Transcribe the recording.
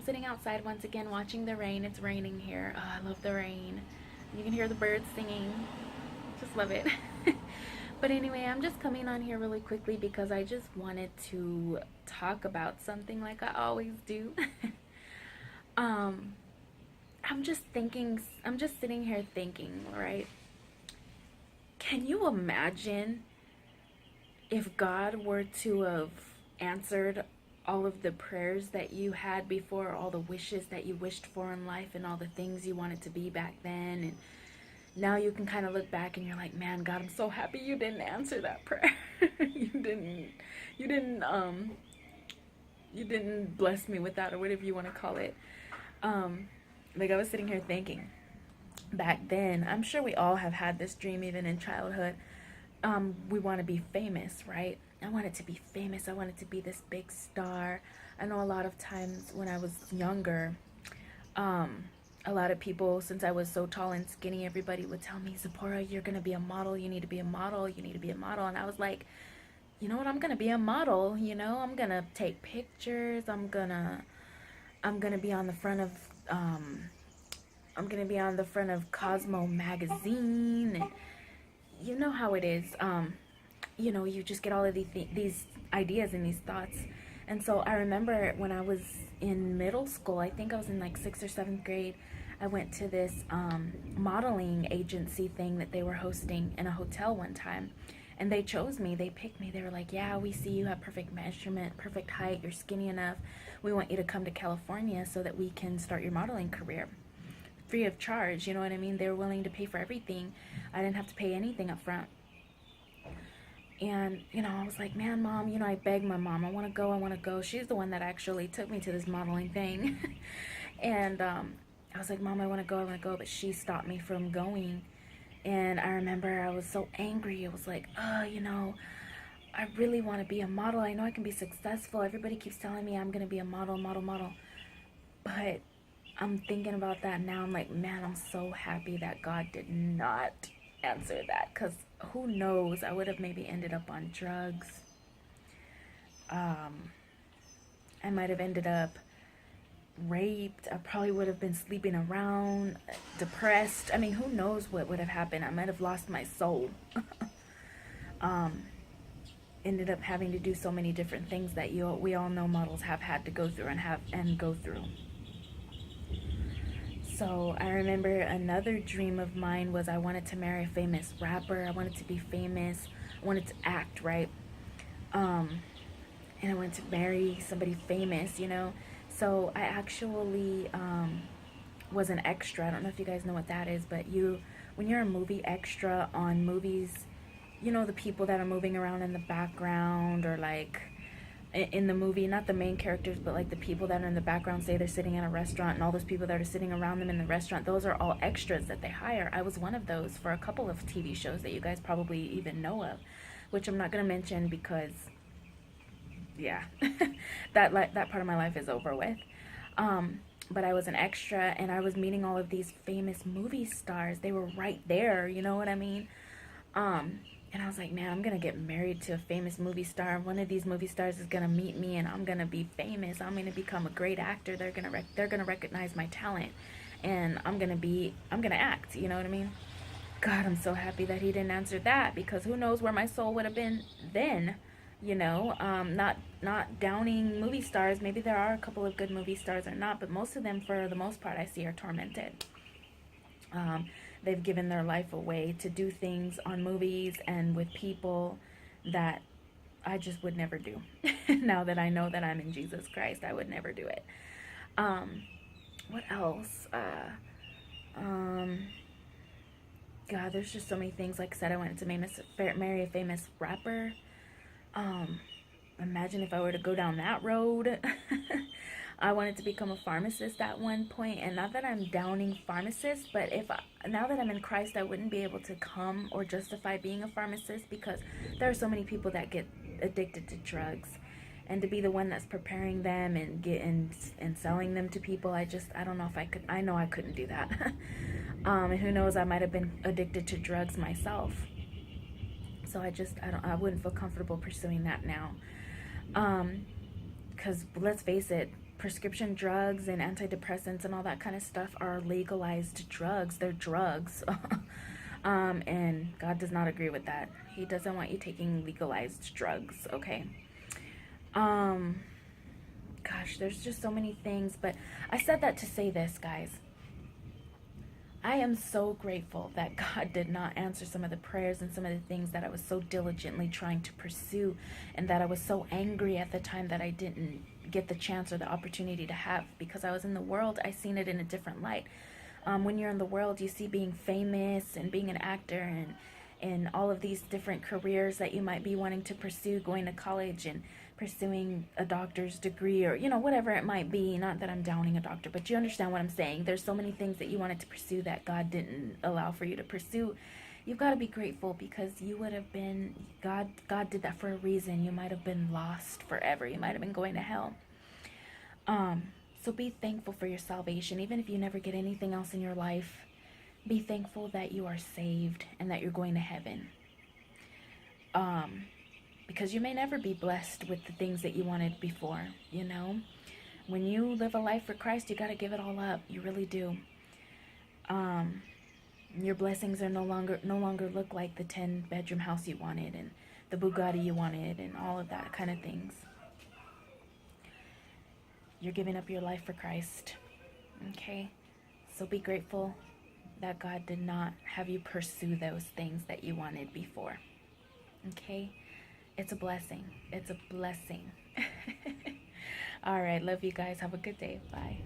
I'm sitting outside once again watching the rain. It's raining here. Oh, I love the rain. You can hear the birds singing. Just love it. But anyway, I'm just coming on here really quickly because I just wanted to talk about something like I always do. um, I'm just sitting here thinking, right? Can you imagine if God were to have answered all of the prayers that you had before, all the wishes that you wished for in life, and all the things you wanted to be back then, and now you can kind of look back and you're like, man, God, I'm so happy you didn't answer that prayer. You didn't, you didn't bless me with that, or whatever you want to call it. Like, I was sitting here thinking, back then, I'm sure we all have had this dream, even in childhood. We want to be famous, right? I wanted to be famous. I wanted to be this big star. I know a lot of times when I was younger, a lot of people, since I was so tall and skinny, everybody would tell me, Zipporah, you're going to be a model. You need to be a model. You need to be a model. And I was like, you know what? I'm going to be a model. You know, I'm going to take pictures. I'm going to be on the front of, I'm going to be on the front of Cosmo magazine. And you know how it is. You know, you just get all of these ideas and these thoughts. And so I remember when I was in middle school, I think I was in like 6th or 7th grade, I went to this modeling agency thing that they were hosting in a hotel one time. And they chose me. They picked me. They were like, yeah, we see you have perfect measurement, perfect height. You're skinny enough. We want you to come to California so that we can start your modeling career. Free of charge, you know what I mean? They were willing to pay for everything. I didn't have to pay anything up front. And, you know, I was like, man, Mom, you know, I begged my mom, I want to go, I want to go. She's the one that actually took me to this modeling thing. And I was like, Mom, I want to go, I want to go. But she stopped me from going. And I remember I was so angry. It was like, oh, you know, I really want to be a model. I know I can be successful. Everybody keeps telling me I'm going to be a model, model, model. But I'm thinking about that now. I'm like, man, I'm so happy that God did not answer that, because who knows, I would have maybe ended up on drugs. I might have ended up raped. I probably would have been sleeping around, depressed. I mean, who knows what would have happened. I might have lost my soul. Ended up having to do so many different things that we all know models have had to go through and go through. So I remember another dream of mine was I wanted to marry a famous rapper. I wanted to be famous. I wanted to act, right? And I wanted to marry somebody famous, you know? So I actually was an extra. I don't know if you guys know what that is, but when you're a movie extra on movies, you know, the people that are moving around in the background, or like in the movie, not the main characters, but like the people that are in the background, say they're sitting in a restaurant, and all those people that are sitting around them in the restaurant, those are all extras that they hire. I was one of those for a couple of TV shows that you guys probably even know of, which I'm not going to mention because, yeah, that part of my life is over with. But I was an extra, and I was meeting all of these famous movie stars. They were right there, you know what I mean? And I was like, man, I'm going to get married to a famous movie star. One of these movie stars is going to meet me, and I'm going to be famous. I'm going to become a great actor. They're going to recognize my talent, and I'm going to act, you know what I mean? God, I'm so happy that he didn't answer that, because who knows where my soul would have been then, you know? Not downing movie stars. Maybe there are a couple of good movie stars or not, but most of them, for the most part, I see are tormented. They've given their life away to do things on movies and with people that I just would never do. Now that I know that I'm in Jesus Christ, I would never do it. What else? God, there's just so many things. Like I said, I wanted to marry a famous rapper. Imagine if I were to go down that road. I wanted to become a pharmacist at one point, and not that I'm downing pharmacists, but now that I'm in Christ, I wouldn't be able to come or justify being a pharmacist, because there are so many people that get addicted to drugs, and to be the one that's preparing them and selling them to people, I don't know if I could. I know I couldn't do that. And who knows, I might have been addicted to drugs myself. So I wouldn't feel comfortable pursuing that now. Because let's face it, prescription drugs and antidepressants and all that kind of stuff are legalized drugs. They're drugs. And God does not agree with that. He doesn't want you taking legalized drugs, okay? Gosh, there's just so many things, but I said that to say this, guys. I am so grateful that God did not answer some of the prayers and some of the things that I was so diligently trying to pursue, and that I was so angry at the time that I didn't get the chance or the opportunity to have, because I was in the world. I seen it in a different light. When you're in the world, you see being famous and being an actor and all of these different careers that you might be wanting to pursue, going to college and pursuing a doctor's degree, or whatever it might be. Not that I'm downing a doctor, but you understand what I'm saying. There's so many things that you wanted to pursue that God didn't allow for you to pursue. You've got to be grateful, because you would have been, God did that for a reason. You might have been lost forever. You might have been going to hell. So be thankful for your salvation. Even if you never get anything else in your life, be thankful that you are saved and that you're going to heaven. Because you may never be blessed with the things that you wanted before, When you live a life for Christ, you got to give it all up. You really do. Your blessings are no longer look like the 10-bedroom house you wanted and the Bugatti you wanted and all of that kind of things. You're giving up your life for Christ. Okay? So be grateful that God did not have you pursue those things that you wanted before. Okay? It's a blessing. It's a blessing. All right. Love you guys. Have a good day. Bye.